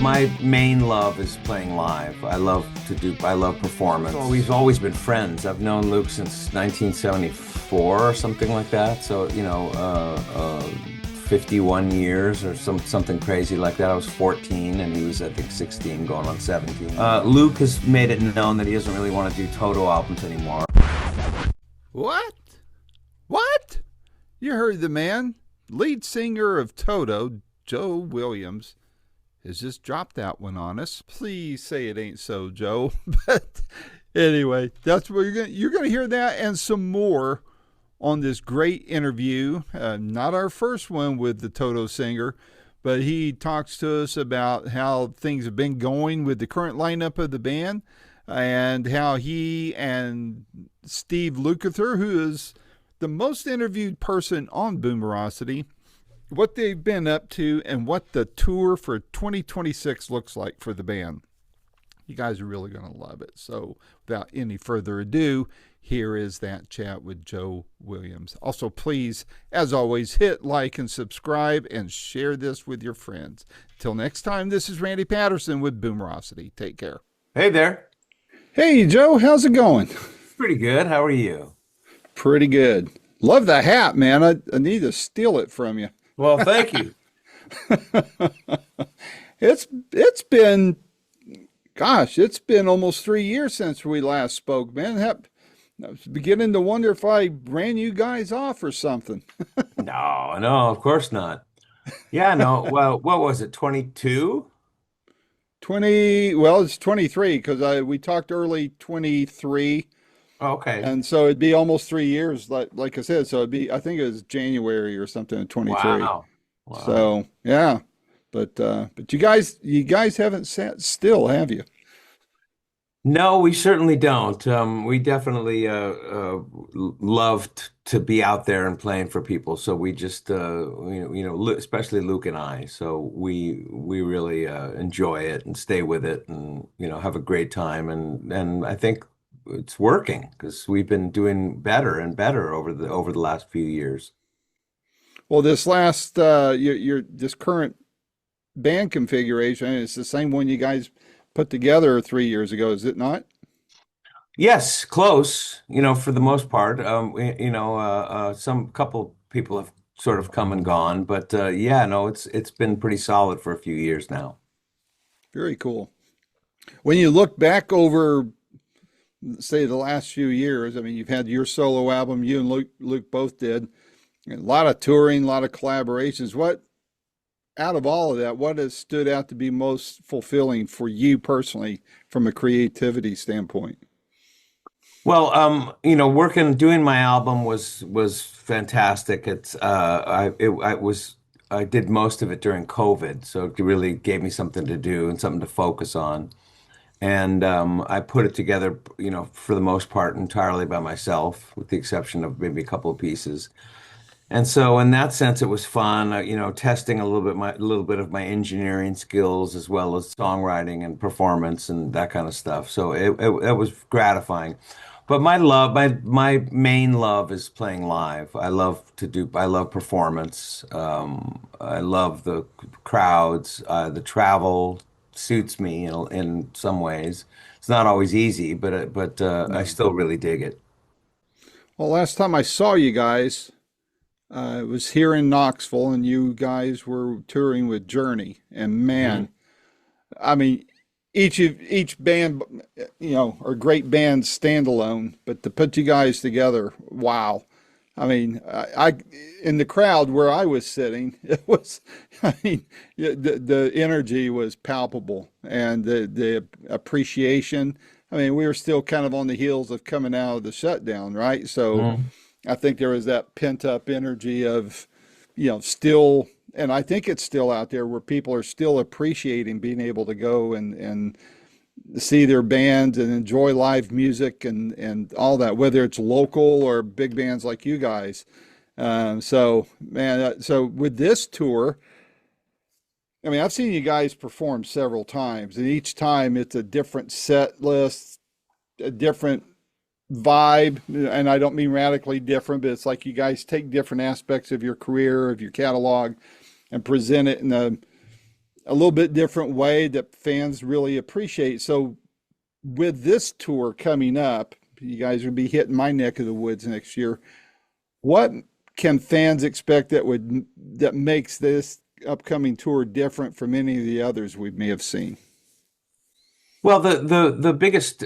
My main love is playing live. I love performance. So we've always been friends. I've known Luke since 1974 or something like that. So, 51 years or something crazy like that. I was 14 and he was, I think, 16 going on 17. Luke has made it known that he doesn't really want to do Toto albums anymore. What? What? You heard the man. Lead singer of Toto, Joe Williams, has just dropped that one on us. Please say it ain't so, Joe. But anyway, that's what you're gonna hear that and some more on this great interview. Not our first one with the Toto singer, but he talks to us about how things have been going with the current lineup of the band and how he and Steve Lukather, who is the most interviewed person on Boomerocity, what they've been up to and what the tour for 2026 looks like for the band. You guys are really going to love it. So without any further ado, here is that chat with Joe Williams. Also, please, as always, hit like and subscribe and share this with your friends. Till next time, this is Randy Patterson with Boomerocity. Take care. Hey there. Hey, Joe. How's it going? Pretty good. How are you? Pretty good. Love the hat, man. I need to steal it from you. Well, thank you. It's been almost 3 years since we last spoke, man. I was beginning to wonder if I ran you guys off or something. No, of course not. Yeah, no. Well, what was it? 22? Well, it's 23 because we talked early 23. Okay. And so it'd be almost 3 years, like I said. So it'd be, I think it was January or something in 23. Wow. So yeah, but you guys haven't sat still, have you? No, we certainly don't. We definitely loved to be out there and playing for people. So we just, especially Luke and I. So we really enjoy it and stay with it, and have a great time. And I think it's working because we've been doing better and better over the last few years. Well, this last this current band configuration, it's the same one you guys put together 3 years ago, is it not? Yes, close, for the most part. Some couple people have sort of come and gone, but yeah, no, it's been pretty solid for a few years now. Very cool. When you look back over, say, the last few years, I mean, you've had your solo album, you and Luke both did, a lot of touring, a lot of collaborations. What, out of all of that, what has stood out to be most fulfilling for you personally from a creativity standpoint? Well, doing my album was fantastic. I did most of it during COVID, so it really gave me something to do and something to focus on. And I put it together, for the most part, entirely by myself, with the exception of maybe a couple of pieces. And so, in that sense, it was fun, testing a little bit of my engineering skills as well as songwriting and performance and that kind of stuff. So it was gratifying. But my main love is playing live. I love performance. I love the crowds. The travel suits me in some ways. It's not always easy, but I still really dig it. Well, last time I saw you guys, it was here in Knoxville, and you guys were touring with Journey. And man, I mean, each band, are great bands standalone, but to put you guys together, wow. I mean, I in the crowd where I was sitting, it was, I mean, the energy was palpable, and the appreciation. I mean, we were still kind of on the heels of coming out of the shutdown, right? So I think there was that pent up energy of, still, and I think it's still out there where people are still appreciating being able to go and see their bands and enjoy live music and all that, whether it's local or big bands like you guys. So man, so with this tour, I mean, I've seen you guys perform several times, and each time it's a different set list, a different vibe. And I don't mean radically different, but it's like you guys take different aspects of your career, of your catalog, and present it in a little bit different way that fans really appreciate. So with this tour coming up, you guys are gonna be hitting my neck of the woods next year. What can fans expect that makes this upcoming tour different from any of the others we may have seen? Well, the biggest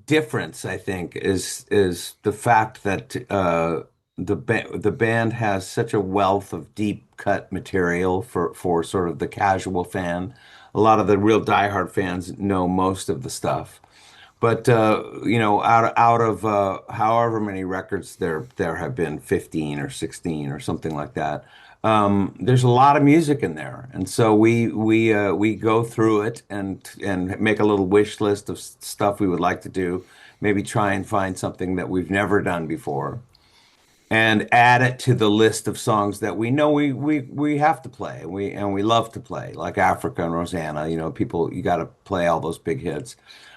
difference, I think, is the fact that the band has such a wealth of deep cut material for sort of the casual fan. A lot of the real diehard fans know most of the stuff. But out of however many records there have been, 15 or 16 or something like that. There's a lot of music in there, and so we go through it and make a little wish list of stuff we would like to do. Maybe try and find something that we've never done before and add it to the list of songs that we know we have to play and we love to play, like Africa and Rosanna. People, you got to play all those big hits.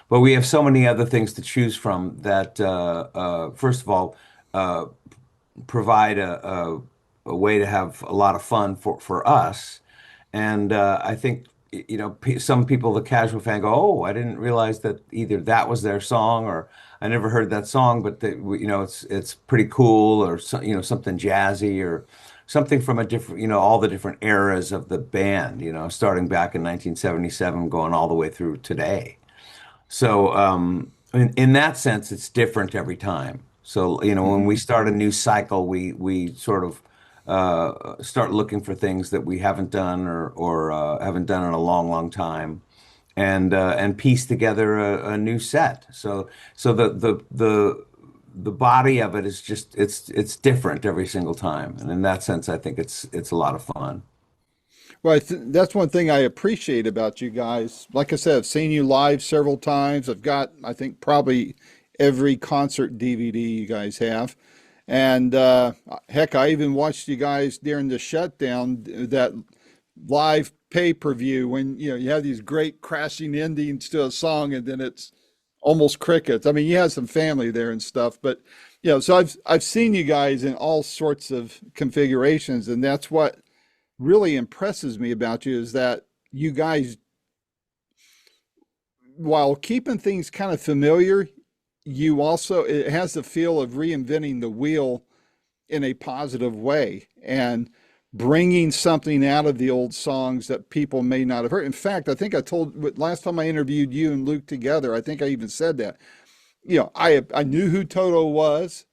But we have so many other things to choose from that, first of all, uh, provide a way to have a lot of fun for us. And I think, some people, the casual fan, go, "Oh, I didn't realize that either that was their song, or I never heard that song, but it's pretty cool, or something jazzy, or something from a different, all the different eras of the band, starting back in 1977, going all the way through today." So, in that sense, it's different every time. So, when we Hmm. start a new cycle, we sort of start looking for things that we haven't done or haven't done in a long, long time, and piece together a new set. So the body of it is just it's different every single time, and in that sense, I think it's a lot of fun. Well, that's one thing I appreciate about you guys. Like I said, I've seen you live several times. I've got, I think, probably every concert DVD you guys have. And heck, I even watched you guys during the shutdown, that live pay-per-view when you have these great crashing endings to a song and then it's almost crickets. I mean, you have some family there and stuff, but so I've seen you guys in all sorts of configurations, and that's what really impresses me about you is that you guys, while keeping things kind of familiar, you also, it has the feel of reinventing the wheel in a positive way and bringing something out of the old songs that people may not have heard. In fact, I think I told last time I interviewed you and Luke together, I think I even said that. I knew who Toto was.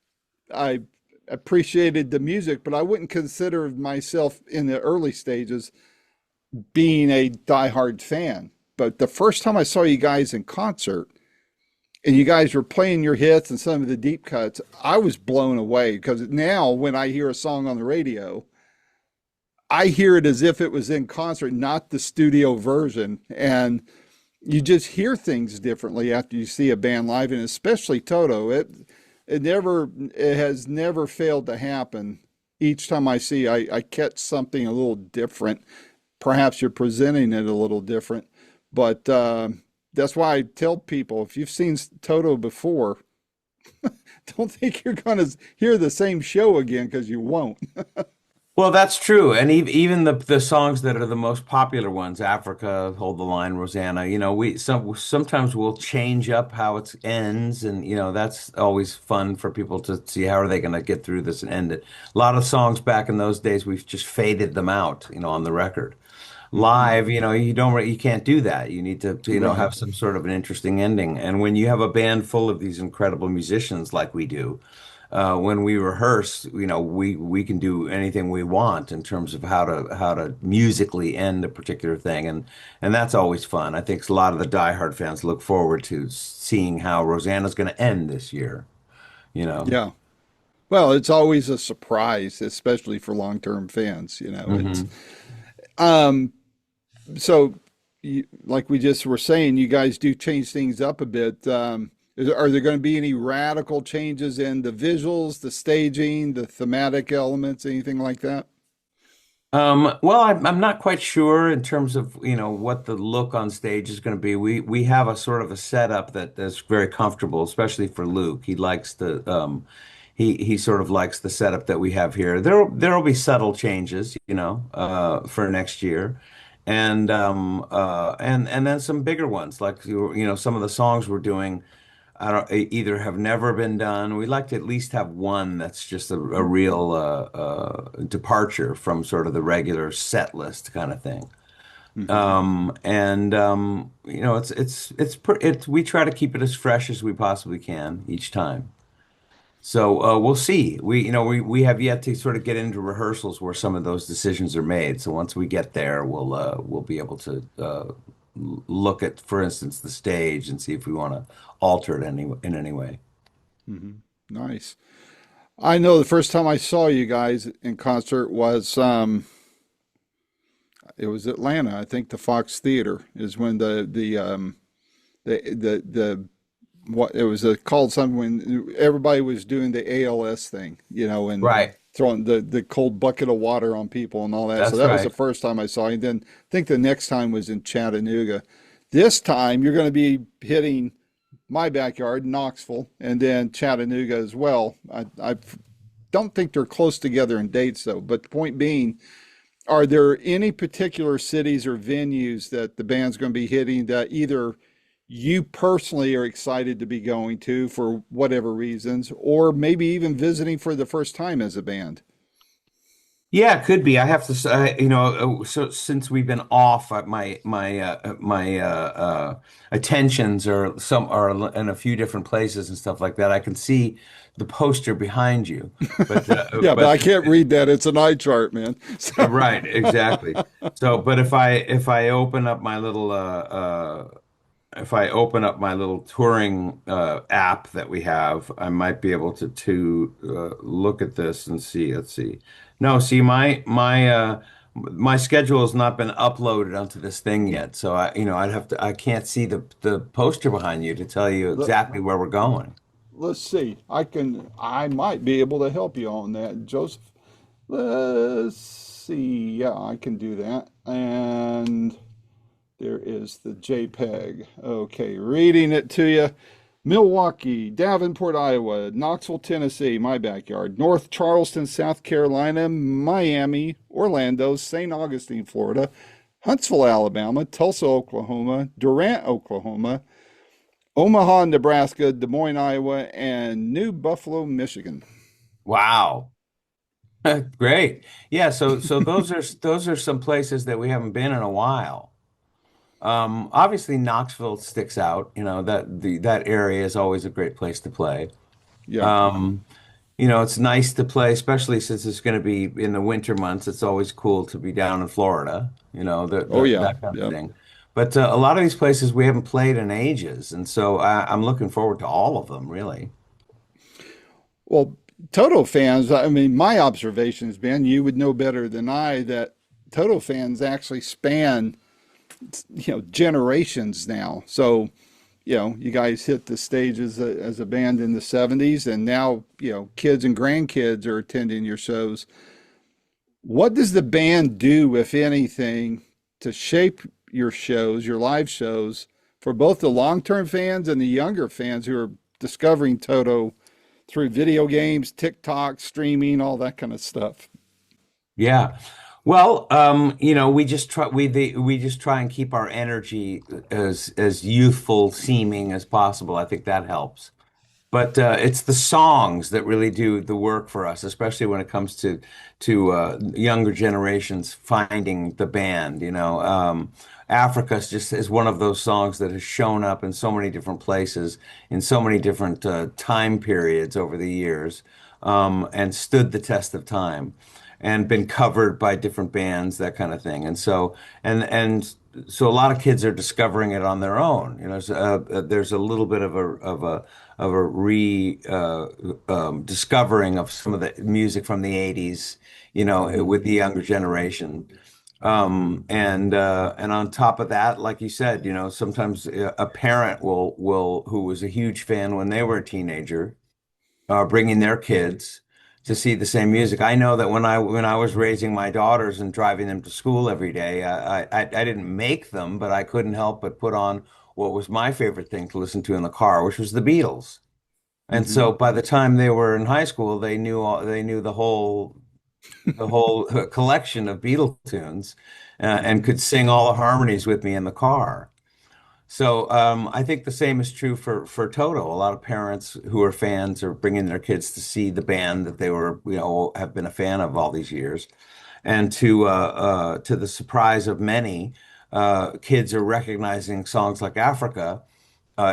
I appreciated the music, but I wouldn't consider myself in the early stages being a diehard fan. But the first time I saw you guys in concert and you guys were playing your hits and some of the deep cuts, I was blown away because now when I hear a song on the radio, I hear it as if it was in concert, not the studio version. And you just hear things differently after you see a band live, and especially Toto. It has never failed to happen. Each time I catch something a little different. Perhaps you're presenting it a little different, but that's why I tell people if you've seen Toto before, don't think you're going to hear the same show again because you won't. Well, that's true. And even the songs that are the most popular ones, Africa, Hold the Line, Rosanna, sometimes we'll change up how it ends, and that's always fun for people to see how are they going to get through this and end it. A lot of songs back in those days, we've just faded them out, on the record. Hmm. Live, you can't do that. You need to, Right. have some sort of an interesting ending. And when you have a band full of these incredible musicians like we do, when we rehearse, we can do anything we want in terms of how to musically end a particular thing, and that's always fun. I think a lot of the diehard fans look forward to seeing how Rosanna's going to end this year. You know. Yeah. Well, it's always a surprise, especially for long-term fans. It's Hmm. um so like we just were saying, you guys do change things up a bit. Are there going to be any radical changes in the visuals, the staging, the thematic elements, anything like that? Well, I'm not quite sure in terms of, what the look on stage is going to be. We have a sort of a setup that's very comfortable, especially for Luke. He sort of likes the setup that we have here. There'll be subtle changes, for next year. and then some bigger ones like some of the songs we're doing. I don't either have never been done. We like to at least have one that's just a real departure from sort of the regular set list kind of thing. Hmm. And it's we try to keep it as fresh as we possibly can each time. So we'll see. We have yet to sort of get into rehearsals where some of those decisions are made. So once we get there, we'll be able to look at, for instance, the stage and see if we want to alter it in any way. Hmm. Nice. I know the first time I saw you guys in concert was it was Atlanta. I think the Fox Theater is when the what it was called something when everybody was doing the ALS thing, and Right. throwing the cold bucket of water on people and all that. So That's that was the right. first time I saw you. Then I think the next time was in Chattanooga. This time you're going to be hitting my backyard, Knoxville, and then Chattanooga as well. I don't think they're close together in dates though. But the point being, are there any particular cities or venues that the band's going to be hitting that either you personally are excited to be going to for whatever reasons, or maybe even visiting for the first time as a band? Yeah, it cod be. I have to say, so since we've been off, my attentions are in a few different places and stuff like that. I can see the poster behind you, but Yeah, but I can't read that. It's an eye chart, man. So, right, exactly. So, but if I open up my little if I open up my little touring app that we have, I might be able to look at this and see. Let's see. No, see my schedule has not been uploaded onto this thing yet, so I can't see the poster behind you to tell you let, exactly where we're going. let's see. I might be able to help you on that, Joseph. Let's see. Yeah, I can do that. And there is the JPEG. Okay, reading it to you. Milwaukee, Davenport, Iowa, Knoxville, Tennessee, my backyard, North Charleston, South Carolina, Miami, Orlando, St. Augustine, Florida, Huntsville, Alabama, Tulsa, Oklahoma, Durant, Oklahoma, Omaha, Nebraska, Des Moines, Iowa, and New Buffalo, Michigan. Wow. Great. Yeah, so those are some places that we haven't been in a while. Obviously Knoxville sticks out, that area is always a great place to play. Yeah. Um, it's nice to play, especially since it's going to be in the winter months. It's always cool to be down in Florida, Oh, yeah. that kind of Yeah. thing. But a lot of these places we haven't played in ages, and so I'm looking forward to all of them, really. Well, Toto fans, I mean, my observation has been, you would know better than I, that Toto fans actually span, generations now. So, you guys hit the stage as a band in the 70s, and now, kids and grandkids are attending your shows. What does the band do, if anything, to shape your shows, your live shows, for both the long-term fans and the younger fans who are discovering Toto through video games, TikTok, streaming, all that kind of stuff? Yeah. Well, we just try and keep our energy as youthful seeming as possible. I think that helps. But it's the songs that really do the work for us, especially when it comes to younger generations finding the band. Africa is one of those songs that has shown up in so many different places, in so many different time periods over the years, and stood the test of time, and been covered by different bands, that kind of thing. And so a lot of kids are discovering it on their own. There's a little bit of a re discovering of some of the music from the 80s, with the younger generation. And on top of that, like you said, sometimes a parent will who was a huge fan when they were a teenager, bringing their kids to see the same music. I know that when I was raising my daughters and driving them to school every day, I didn't make them, but I couldn't help but put on what was my favorite thing to listen to in the car, which was the Beatles. And Hmm. so by the time they were in high school, they knew the whole collection of Beatle tunes. and could sing all the harmonies with me in the car. So I think the same is true for Toto. A lot of parents who are fans are bringing their kids to see the band that they were, have been a fan of all these years, and to the surprise of many, kids are recognizing songs like Africa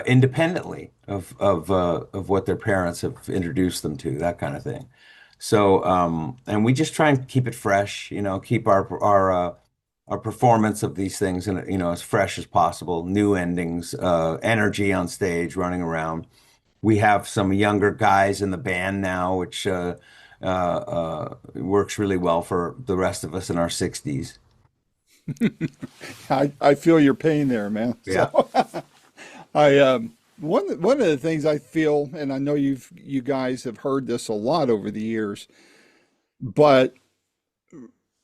independently of what their parents have introduced them to, that kind of thing. So and we just try and keep it fresh, keep our performance of these things and as fresh as possible, new endings, energy on stage, running around. We have some younger guys in the band now, which works really well for the rest of us in our 60s. I feel your pain there, man. Yeah. So I one of the things I feel, and I know you guys have heard this a lot over the years, but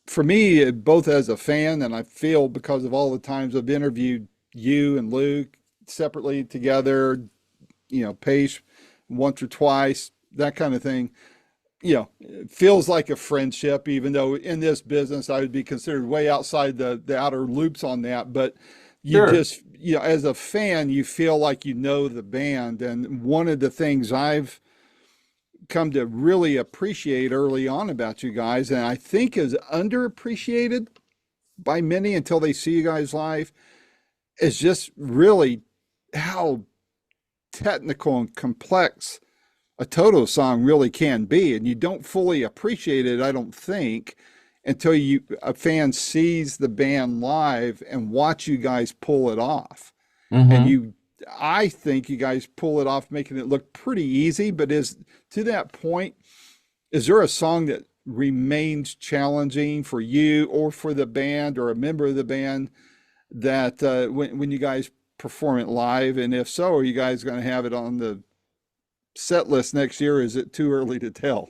for me, both as a fan and I feel because of all the times I've interviewed you and Luke separately, together, Pace once or twice, that kind of thing. It feels like a friendship, even though in this business I would be considered way outside the outer loops on that. But you Sure. just, as a fan, you feel like you know the band. And one of the things I've come to really appreciate early on about you guys, and I think is underappreciated by many until they see you guys live, is just really how technical and complex a Toto song really can be. And you don't fully appreciate it, I don't think, until a fan sees the band live and watch you guys pull it off. And Hmm. I think you guys pull it off, making it look pretty easy. But to that point, is there a song that remains challenging for you or for the band or a member of the band that when you guys perform it live? And if so, are you guys going to have it on the set list next year? Or is it too early to tell?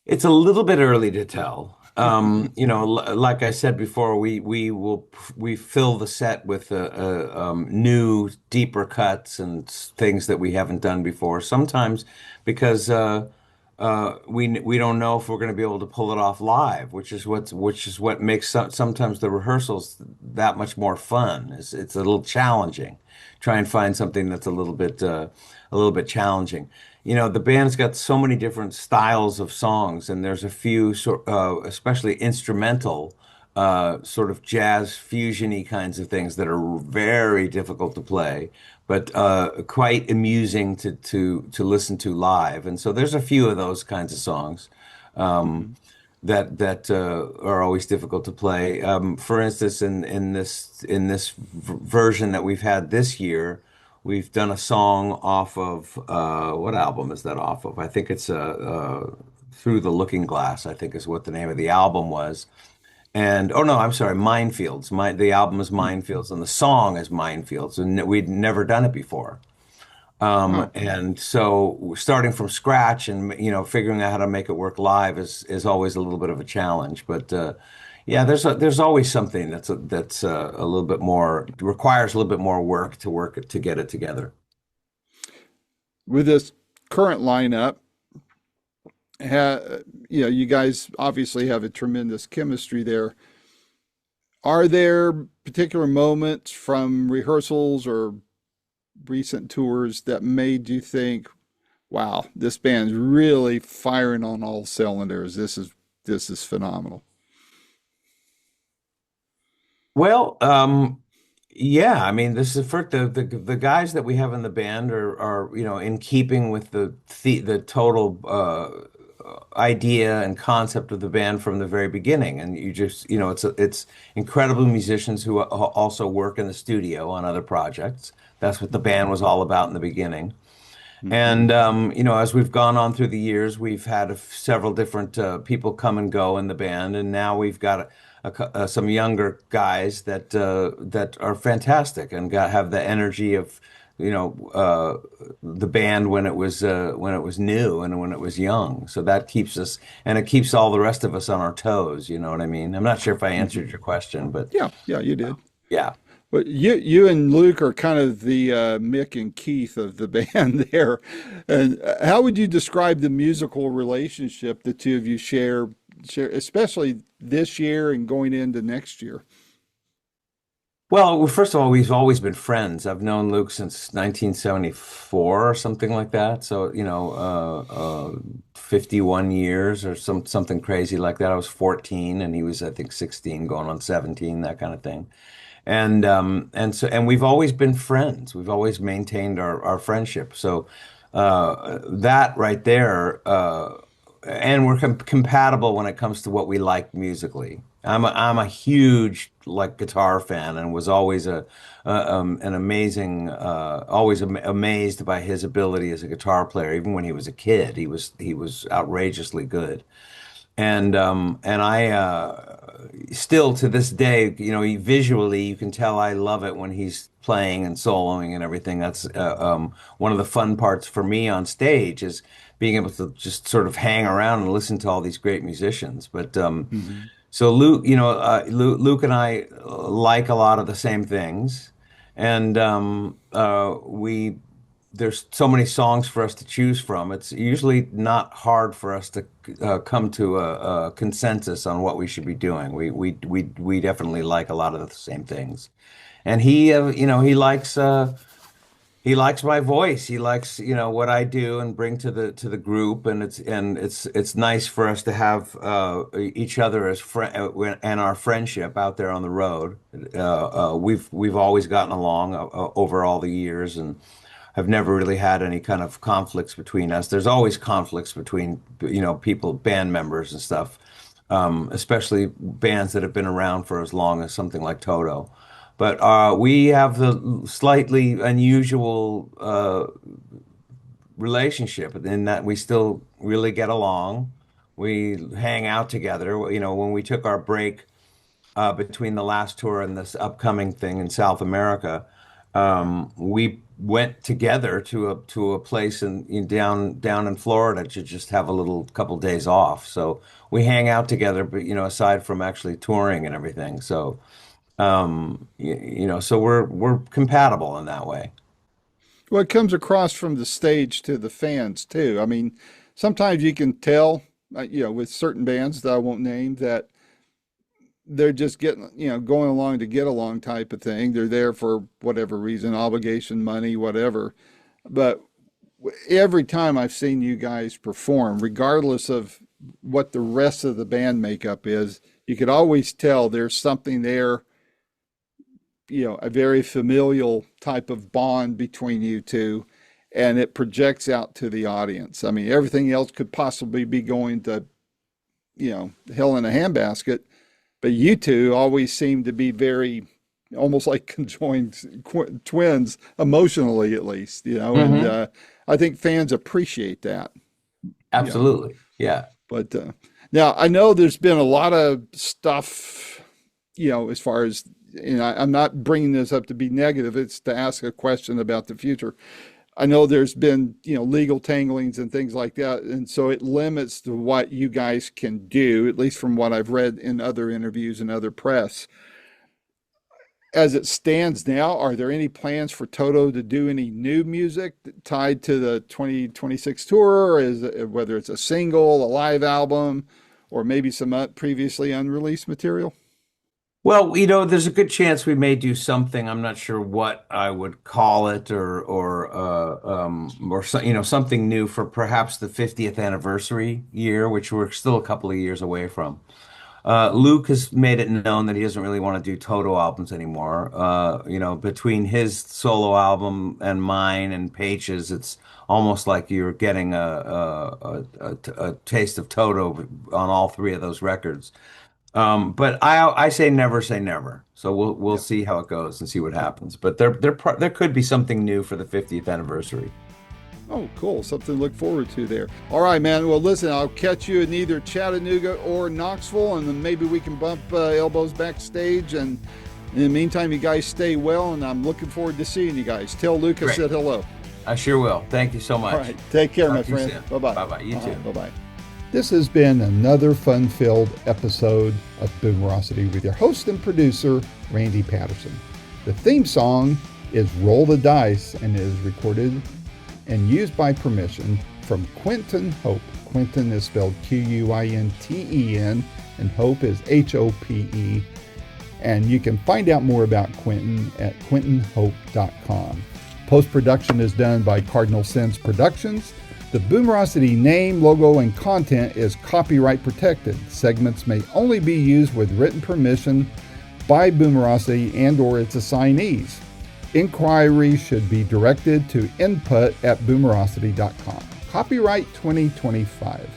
It's a little bit early to tell. Like I said before, we fill the set with new, deeper cuts and things that we haven't done before. Sometimes because we don't know if we're going to be able to pull it off live, which is what makes sometimes the rehearsals that much more fun. It's a little challenging. Try and find something that's a little bit challenging. The band's got so many different styles of songs, and there's a few especially instrumental, sort of jazz fusion-y kinds of things that are very difficult to play, but quite amusing to listen to live. And so there's a few of those kinds of songs Mm-hmm. that are always difficult to play. For instance, in this version that we've had this year. We've done a song off of what album is that off of? I think it's Through the Looking Glass, I think is what the name of the album was. And oh no, I'm sorry, Minefields. The album is Minefields and the song is Minefields, and we'd never done it before. Oh, And so starting from scratch and figuring out how to make it work live is always a little bit of a challenge. But yeah, there's always something that's a little bit more requires a little bit more work to get it together. with this current lineup, you guys obviously have a tremendous chemistry there. Are there particular moments from rehearsals or recent tours that made you think, "Wow, this band's really firing on all cylinders. This is phenomenal." Well, yeah, I mean, this is for the guys that we have in the band are in keeping with the total idea and concept of the band from the very beginning. And you just it's incredible musicians who also work in the studio on other projects. That's what the band was all about in the beginning. Hmm. And as we've gone on through the years, we've had several different people come and go in the band, and now we've got some younger guys that are fantastic and have the energy of the band when it was new and when it was young. So that keeps us, and it keeps all the rest of us on our toes. You know what I mean? I'm not sure if I answered Hmm. your question, but Yeah, yeah, you did. yeah. But you and Luke are kind of the Mick and Keith of the band there. And how would you describe the musical relationship the two of you share, especially this year and going into next year? Well, first of all, we've always been friends. I've known Luke since 1974 or something like that. So, 51 years or something crazy like that. I was 14 and he was, I think, 16, going on 17, that kind of thing. And we've always been friends. We've always maintained our friendship. So that right there, and we're compatible when it comes to what we like musically. I'm a huge like guitar fan and was always an amazing always amazed by his ability as a guitar player. Even when he was a kid, he was outrageously good. And I still to this day, visually you can tell I love it when he's playing and soloing and everything. That's one of the fun parts for me on stage is being able to just sort of hang around and listen to all these great musicians. But Mm-hmm. so Luke, Luke and I like a lot of the same things, and we there's so many songs for us to choose from. It's usually not hard for us to come to a consensus on what we should be doing. We definitely like a lot of the same things, and he likes my voice. He likes, what I do and bring to the group, and it's nice for us to have each other as and our friendship out there on the road. We've always gotten along over all the years, and have never really had any kind of conflicts between us. There's always conflicts between, people, band members and stuff, especially bands that have been around for as long as something like Toto. But we have the slightly unusual relationship in that we still really get along. We hang out together. When we took our break between the last tour and this upcoming thing in South America, we went together to a place down in Florida to just have a little couple days off. So we hang out together, but aside from actually touring and everything. So so we're compatible in that way. Well, it comes across from the stage to the fans too. I mean, sometimes you can tell, with certain bands that I won't name, that they're just getting, going along to get along type of thing. They're there for whatever reason, obligation, money, whatever. But every time I've seen you guys perform, regardless of what the rest of the band makeup is, you could always tell there's something there, a very familial type of bond between you two, and it projects out to the audience. I mean, everything else could possibly be going to, hell in a handbasket, but you two always seem to be very, almost like conjoined twins, emotionally at least, and Hmm. I think fans appreciate that, you know. Absolutely. Yeah. But now I know there's been a lot of stuff, as far as, I'm not bringing this up to be negative. It's to ask a question about the future. I know there's been, legal tanglings and things like that. And so it limits to what you guys can do, at least from what I've read in other interviews and other press. As it stands now, are there any plans for Toto to do any new music tied to the 2026 tour, or whether it's a single, a live album, or maybe some previously unreleased material? Well, there's a good chance we may do something. I'm not sure what I would call it, something new for perhaps the 50th anniversary year, which we're still a couple of years away from. Luke has made it known that he doesn't really want to do Toto albums anymore. Between his solo album and mine and Page's, it's almost like you're getting a taste of Toto on all three of those records. But I say never. So we'll Yeah. see how it goes and see what happens. But there could be something new for the 50th anniversary. Oh, cool. Something to look forward to there. All right, man. Well, listen, I'll catch you in either Chattanooga or Knoxville, and then maybe we can bump elbows backstage. And in the meantime, you guys stay well, and I'm looking forward to seeing you guys. Tell Luke I Great. said hello. I sure will. Thank you so All much. right. Take care, my Talk to you friend. soon. Bye-bye. Bye bye. You too. Bye-bye. This has been another fun-filled episode of Boomerocity with your host and producer, Randy Patterson. The theme song is Roll the Dice and is recorded and used by permission from Quinton Hope. Quinton is spelled Quinten, and Hope is Hope. And you can find out more about Quentin at quentinhope.com. Post-production is done by Cardinal Sins Productions. The Boomerocity name, logo, and content is copyright protected. Segments may only be used with written permission by Boomerocity and/or its assignees. Inquiries should be directed to input@boomerocity.com. Copyright 2025.